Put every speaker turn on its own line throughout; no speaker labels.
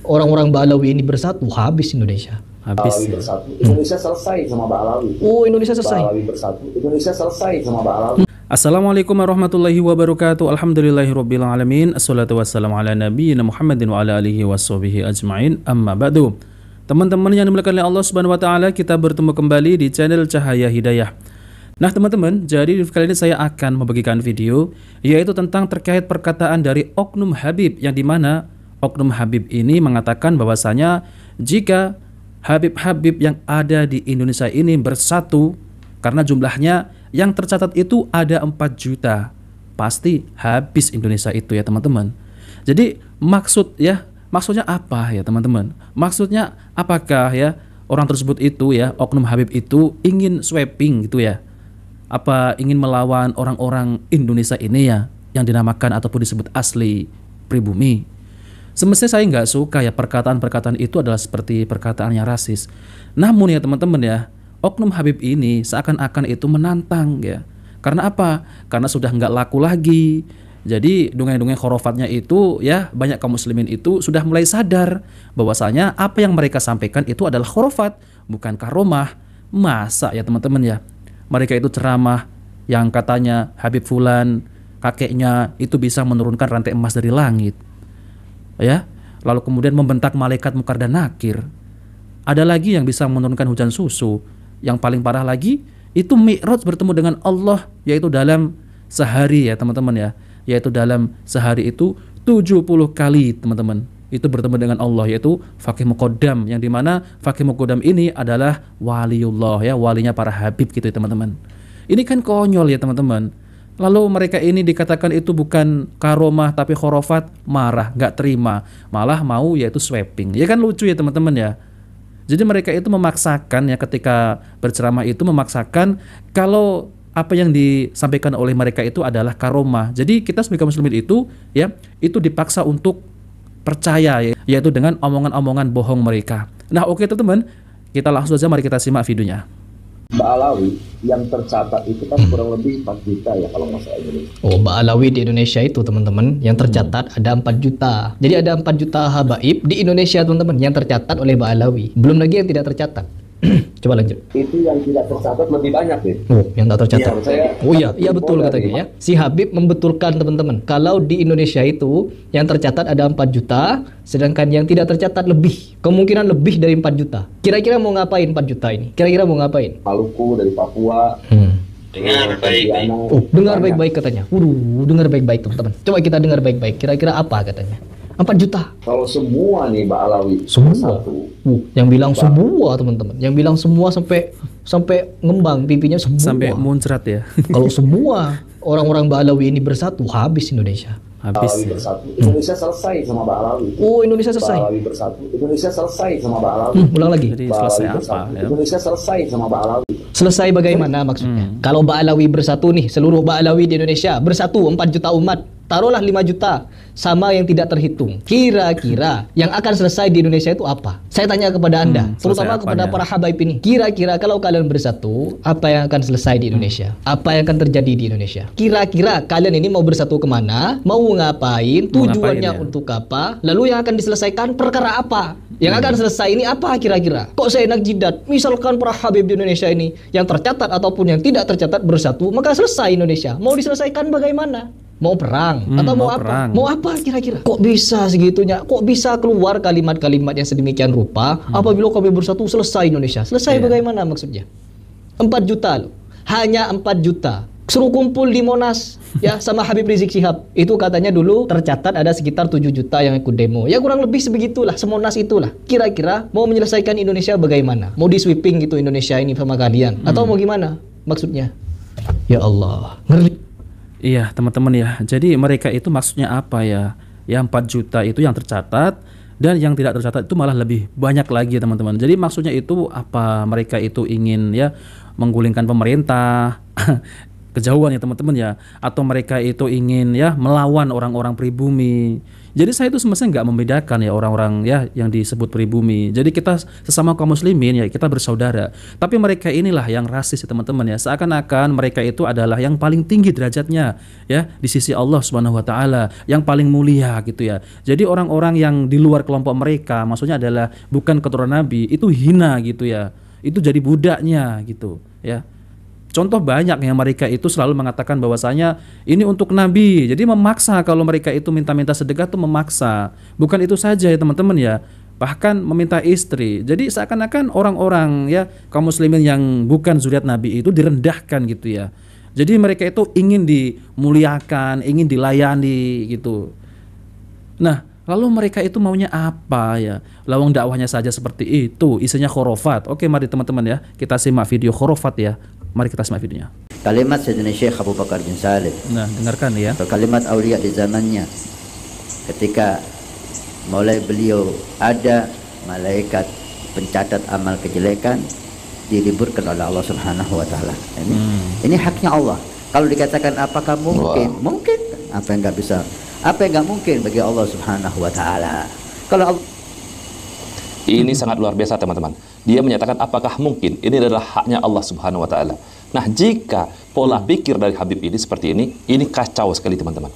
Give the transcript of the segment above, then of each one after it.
orang-orang Ba'alawi ini bersatu, habis Indonesia.
Habis
Ba'alawi
ya.
bersatu, Indonesia selesai sama Ba'alawi.
Oh, Indonesia selesai.
Ba'alawi bersatu, Indonesia selesai sama Ba'alawi.
Assalamualaikum warahmatullahi wabarakatuh. Alhamdulillahirabbil alamin. Assalatu wassalamu ala nabiyyina Muhammadin wa ala alihi washabihi ajmain. Amma ba'du. Teman-teman yang dimuliakan oleh Allah Subhanahu wa taala, kita bertemu kembali di channel Cahaya Hidayah. Nah, teman-teman, jadi kali ini saya akan membagikan video yaitu tentang terkait perkataan dari Oknum Habib, yang dimana Oknum Habib ini mengatakan bahwasanya jika Habib-Habib yang ada di Indonesia ini bersatu, karena jumlahnya yang tercatat itu ada 4 juta, pasti habis Indonesia itu ya teman-teman. Jadi maksudnya apa ya teman-teman? Maksudnya apakah ya orang tersebut itu ya, Oknum Habib itu ingin sweeping gitu ya? Apa ingin melawan orang-orang Indonesia ini ya, yang dinamakan ataupun disebut asli pribumi? Semestinya saya nggak suka ya perkataan-perkataan itu adalah seperti perkataan yang rasis. Namun ya teman-teman ya, Oknum Habib ini seakan-akan itu menantang ya. Karena apa? Karena sudah nggak laku lagi. Jadi dongeng-dongeng khurafatnya itu ya, banyak kaum muslimin itu sudah mulai sadar bahwasanya apa yang mereka sampaikan itu adalah khurafat, bukan karomah. Masa ya teman-teman ya, mereka itu ceramah yang katanya Habib Fulan kakeknya itu bisa menurunkan rantai emas dari langit ya, lalu kemudian membentak malaikat Munkar dan Nakir. Ada lagi yang bisa menurunkan hujan susu. Yang paling parah lagi itu Mi'raj bertemu dengan Allah, yaitu dalam sehari ya teman-teman ya, yaitu dalam sehari itu 70 kali teman-teman itu bertemu dengan Allah, yaitu Faqih Muqaddam, yang dimana Faqih Muqaddam ini adalah waliullah ya, walinya para habib gitu ya teman-teman. Ini kan konyol ya teman-teman. Lalu mereka ini dikatakan itu bukan karomah tapi khurafat, marah, nggak terima, malah mau yaitu sweeping. Ya kan lucu ya teman-teman ya. Jadi mereka itu memaksakan ya, ketika berceramah itu memaksakan kalau apa yang disampaikan oleh mereka itu adalah karomah. Jadi kita sebagai muslimin itu ya, itu dipaksa untuk percaya ya, yaitu dengan omongan-omongan bohong mereka. Nah, oke teman-teman, kita langsung saja mari kita simak videonya.
Ba'alawi yang tercatat itu kan kurang lebih 4 juta ya kalau masalah Indonesia.
Oh, Ba'alawi di Indonesia itu teman-teman yang tercatat ada 4 juta. Jadi ada 4 juta habaib di Indonesia teman-teman yang tercatat oleh Ba'alawi. Belum lagi yang tidak tercatat. Coba lanjut.
Itu yang tidak tercatat lebih banyak deh.
Oh, yang tak tercatat.
Iya,
iya betul katanya ya. Si Habib membetulkan teman-teman, kalau di Indonesia itu yang tercatat ada 4 juta, sedangkan yang tidak tercatat lebih. Kemungkinan lebih dari 4 juta. Kira-kira mau ngapain 4 juta ini? Kira-kira mau ngapain?
Maluku dari Papua.
Dengar baik-baik.
Oh, dengar baik-baik katanya. Dengar baik-baik teman-teman. Coba kita dengar baik-baik. Kira-kira apa katanya? 4 juta.
Kalau semua nih Ba'alawi
Semua.
satu.
Yang bilang semua teman-teman. Yang bilang semua sampai ngembang pipinya semua.
Sampai muncrat ya.
Kalau semua orang-orang Ba'alawi ini bersatu, habis Indonesia.
Habis
Ba'alawi
ya.
bersatu, Indonesia selesai sama Ba'alawi.
Oh, Indonesia selesai.
Ba'alawi bersatu, Indonesia selesai sama Ba'alawi.
Ulang lagi.
Jadi selesai
Ba'alawi
apa
bersatu,
ya?
Indonesia selesai sama Ba'alawi.
Selesai bagaimana maksudnya? Kalau Ba'alawi bersatu nih, seluruh Ba'alawi di Indonesia bersatu 4 juta umat, taruhlah 5 juta sama yang tidak terhitung. Kira-kira yang akan selesai di Indonesia itu apa? Saya tanya kepada Anda, terutama
selesai
kepada
apanya?
para habaib ini. Kira-kira kalau kalian bersatu, apa yang akan selesai di Indonesia? Apa yang akan terjadi di Indonesia? Kira-kira kalian ini mau bersatu kemana? Mau ngapain? Tujuannya
ya?
untuk apa? Lalu yang akan diselesaikan perkara apa? Yang akan selesai ini apa kira-kira? Kok saya enak jidat? Misalkan para habib di Indonesia ini yang tercatat ataupun yang tidak tercatat bersatu, maka selesai Indonesia. Mau diselesaikan bagaimana? Mau perang atau mau apa?
perang.
Mau apa kira-kira? Kok bisa segitunya? Kok bisa keluar kalimat-kalimat yang sedemikian rupa? Apabila kami bersatu selesai Indonesia. Selesai bagaimana maksudnya? 4 juta loh. Hanya 4 juta. Suruh kumpul di Monas ya sama Habib Rizik Syihab. Itu katanya dulu tercatat ada sekitar 7 juta yang ikut demo. Ya kurang lebih sebegitulah, semonas itulah. Kira-kira mau menyelesaikan Indonesia bagaimana? Mau di sweeping gitu Indonesia ini sama kalian? Atau mau gimana maksudnya? Ya Allah, ngeri.
Iya teman-teman ya, jadi mereka itu maksudnya apa ya? Yang 4 juta itu yang tercatat, dan yang tidak tercatat itu malah lebih banyak lagi teman-teman. Jadi maksudnya itu apa? Mereka itu ingin ya menggulingkan pemerintah kejauhan ya teman-teman ya, atau mereka itu ingin ya melawan orang-orang pribumi Jadi saya itu semestinya nggak membedakan ya orang-orang ya yang disebut pribumi. Jadi kita sesama kaum muslimin ya kita bersaudara. Tapi mereka inilah yang rasis ya teman-teman ya. Seakan-akan mereka itu adalah yang paling tinggi derajatnya ya di sisi Allah Subhanahu wa taala, yang paling mulia gitu ya. Jadi orang-orang yang di luar kelompok mereka, maksudnya adalah bukan keturunan Nabi, itu hina gitu ya. Itu jadi budaknya gitu ya. Contoh banyak yang mereka itu selalu mengatakan bahwasanya ini untuk Nabi. Jadi memaksa kalau mereka itu minta-minta sedekah itu memaksa. Bukan itu saja ya teman-teman ya. Bahkan meminta istri. Jadi seakan-akan orang-orang ya kaum muslimin yang bukan zuriat Nabi itu direndahkan gitu ya. Jadi mereka itu ingin dimuliakan, ingin dilayani gitu. Nah, lalu mereka itu maunya apa ya? Lawang dakwahnya saja seperti itu, isinya khurafat. Oke, mari teman-teman ya, kita simak video khurafat ya. Mari kita simak videonya.
Kalimat Sayyidina Syekh Abu Bakar bin Salim.
Nah, dengarkan ya.
Atau kalimat aulia di zamannya. Ketika mulai beliau ada, malaikat pencatat amal kejelekan diliburkan oleh Allah Subhanahu wa taala. Ini haknya Allah. Kalau dikatakan apakah mungkin? Mungkin. Apa yang enggak bisa? Apa yang enggak mungkin bagi Allah Subhanahu wa taala? Kalau
ini sangat luar biasa teman-teman. Dia menyatakan apakah mungkin, ini adalah haknya Allah Subhanahu wa taala. Nah, jika pola pikir dari Habib ini seperti ini kacau sekali teman-teman.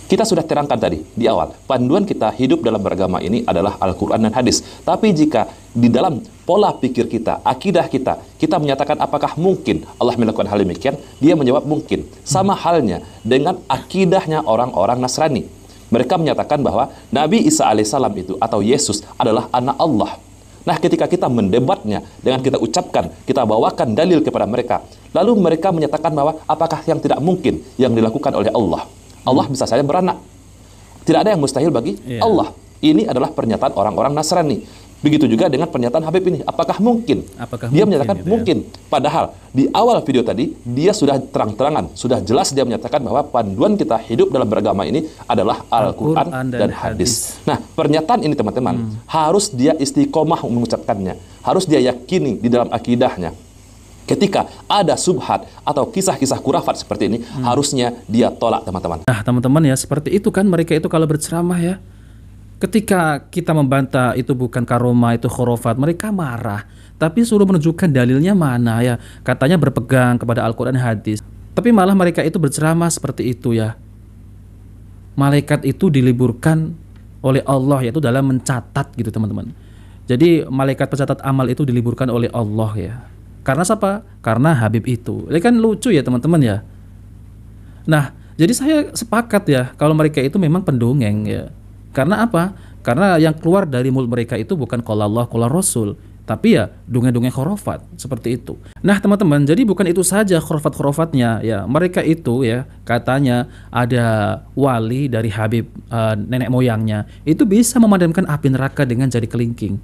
Kita sudah terangkan tadi di awal, panduan kita hidup dalam beragama ini adalah Al-Qur'an dan hadis. Tapi jika di dalam pola pikir kita, akidah kita menyatakan apakah mungkin Allah melakukan hal demikian, dia menjawab mungkin. Sama halnya dengan akidahnya orang-orang Nasrani. Mereka menyatakan bahwa Nabi Isa alaihissalam itu atau Yesus adalah anak Allah. Nah, ketika kita mendebatnya dengan kita ucapkan, kita bawakan dalil kepada mereka, lalu mereka menyatakan bahwa apakah yang tidak mungkin yang dilakukan oleh Allah? Allah bisa saja beranak. Tidak ada yang mustahil bagi Allah. Ini adalah pernyataan orang-orang Nasrani. Begitu juga dengan pernyataan Habib ini. Apakah mungkin? Dia menyatakan
gitu
mungkin. Padahal di awal video tadi dia sudah terang-terangan, sudah jelas dia menyatakan bahwa panduan kita hidup dalam beragama ini adalah Al-Quran dan hadis. Nah, pernyataan ini teman-teman harus dia istiqomah mengucapkannya. Harus dia yakini di dalam akidahnya. Ketika ada subhat atau kisah-kisah kurafat seperti ini, harusnya dia tolak teman-teman.
Nah teman-teman ya, seperti itu kan mereka itu kalau berceramah ya. Ketika kita membantah itu bukan karomah, itu khurafat, mereka marah. Tapi suruh menunjukkan dalilnya mana ya. Katanya berpegang kepada Al-Quran dan hadis. Tapi malah mereka itu berceramah seperti itu ya. Malaikat itu diliburkan oleh Allah, yaitu dalam mencatat gitu teman-teman. Jadi malaikat pencatat amal itu diliburkan oleh Allah ya. Karena siapa? Karena Habib itu. Ini kan lucu ya teman-teman ya. Nah, jadi saya sepakat ya kalau mereka itu memang pendongeng ya. Karena apa? Karena yang keluar dari mulut mereka itu bukan qala Allah, qala Rasul, tapi ya dongeng-dongeng khurafat seperti itu. Nah, teman-teman, jadi bukan itu saja khurafat-khurafatnya ya. Mereka itu ya katanya ada wali dari Habib nenek moyangnya itu bisa memadamkan api neraka dengan jari kelingking.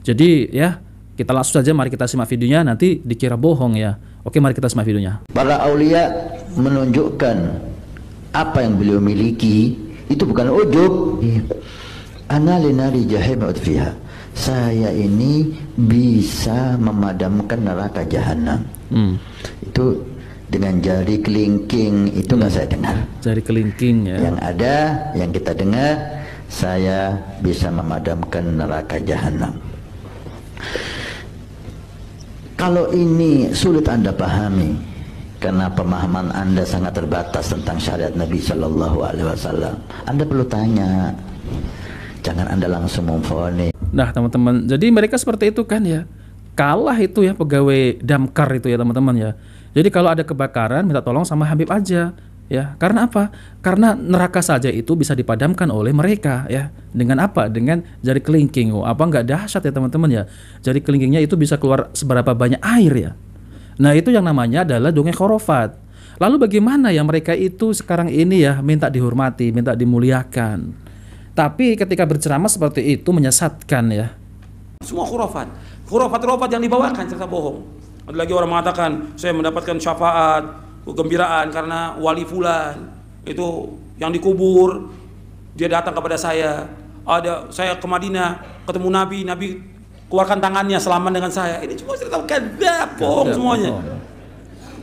Jadi ya kita langsung saja mari kita simak videonya, nanti dikira bohong ya. Oke, mari kita simak videonya.
para aulia menunjukkan apa yang beliau miliki. Itu bukan ujub. Ana linari jahim fiha. Saya ini bisa memadamkan neraka jahanam. Itu dengan jari kelingking itu nggak saya dengar.
Jari kelingking ya.
Yang ada, yang kita dengar, saya bisa memadamkan neraka jahanam. Kalau ini sulit Anda pahami, karena pemahaman Anda sangat terbatas tentang syariat Nabi Shallallahu Alaihi Wasallam, Anda perlu tanya. Jangan Anda langsung memfonis.
Nah teman-teman, jadi mereka seperti itu kan ya. Kalah itu ya pegawai damkar itu ya teman-teman ya. Jadi kalau ada kebakaran minta tolong sama Habib aja ya. Karena apa? Karena neraka saja itu bisa dipadamkan oleh mereka ya. Dengan apa? Dengan jari kelingking. Oh, apa nggak dahsyat ya teman-teman ya? Jari kelingkingnya itu bisa keluar seberapa banyak air ya. Nah itu yang namanya adalah dongeng khurafat. Lalu bagaimana ya mereka itu sekarang ini ya minta dihormati, minta dimuliakan. Tapi ketika berceramah seperti itu menyesatkan ya.
Semua khurafat. Khurafat yang dibawakan cerita bohong. Ada lagi orang mengatakan saya mendapatkan syafaat, kegembiraan karena wali fulan itu yang dikubur dia datang kepada saya. Ada saya ke Madinah ketemu Nabi keluarkan tangannya selaman dengan saya. Ini cuma cerita kadzab, bohong semuanya.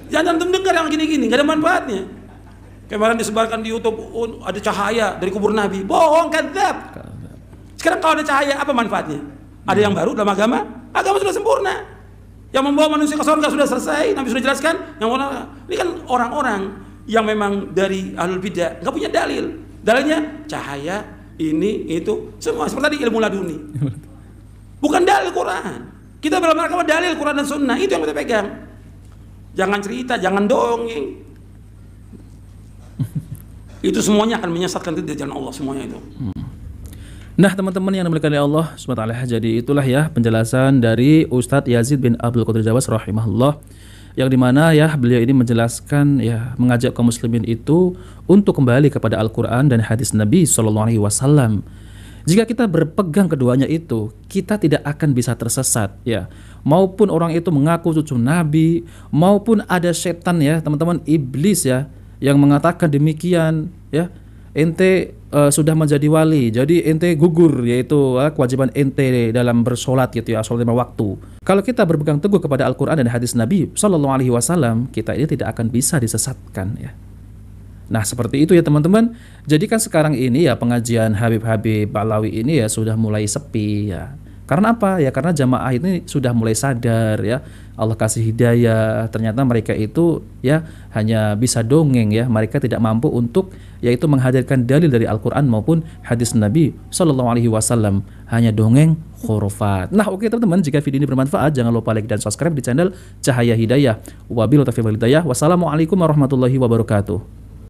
Jangan dengar yang gini-gini, gak ada manfaatnya. Kemarin disebarkan di YouTube ada cahaya dari kubur Nabi. Bohong, kadzab. Sekarang kalau ada cahaya, apa manfaatnya? Ada yang baru dalam agama? Agama sudah sempurna. Yang membawa manusia ke surga sudah selesai. Nabi sudah jelaskan. Ini kan orang-orang yang memang dari ahlul bidah, nggak punya dalil. Dalilnya cahaya, ini, itu, semua seperti tadi ilmu laduni. Bukan dalil Quran. Kita dalam agama dalil Quran dan Sunnah, itu yang kita pegang. Jangan cerita, jangan dongeng. Itu semuanya akan menyesatkan kita dari jalan Allah, semuanya itu.
Nah, teman-teman yang dimuliakan oleh Allah SWT, jadi itulah ya penjelasan dari Ustadz Yazid bin Abdul Qadir Jawas rahimahullah, yang dimana ya beliau ini menjelaskan ya, mengajak kaum muslimin itu untuk kembali kepada Al-Quran dan hadis Nabi SAW. Jika kita berpegang keduanya itu, kita tidak akan bisa tersesat ya. Maupun orang itu mengaku cucu Nabi, maupun ada setan ya, teman-teman, iblis ya, yang mengatakan demikian ya, ente sudah menjadi wali, jadi ente gugur, yaitu kewajiban ente dalam bersolat gitu ya, sholat 5 waktu. Kalau kita berpegang teguh kepada Al-Quran dan hadis Nabi SAW, kita ini tidak akan bisa disesatkan ya. Nah seperti itu ya teman-teman. Jadi kan sekarang ini ya pengajian Habib-Habib Ba'alawi ini ya sudah mulai sepi ya. Karena apa? Ya karena jamaah ini sudah mulai sadar ya, Allah kasih hidayah, ternyata mereka itu ya hanya bisa dongeng ya, mereka tidak mampu untuk yaitu menghadirkan dalil dari Al-Quran maupun hadis Nabi SAW, hanya dongeng khurafat. Nah oke teman-teman, jika video ini bermanfaat jangan lupa like dan subscribe di channel Cahaya Hidayah. Wabillahi taufiq wal hidayah. Wassalamualaikum warahmatullahi wabarakatuh.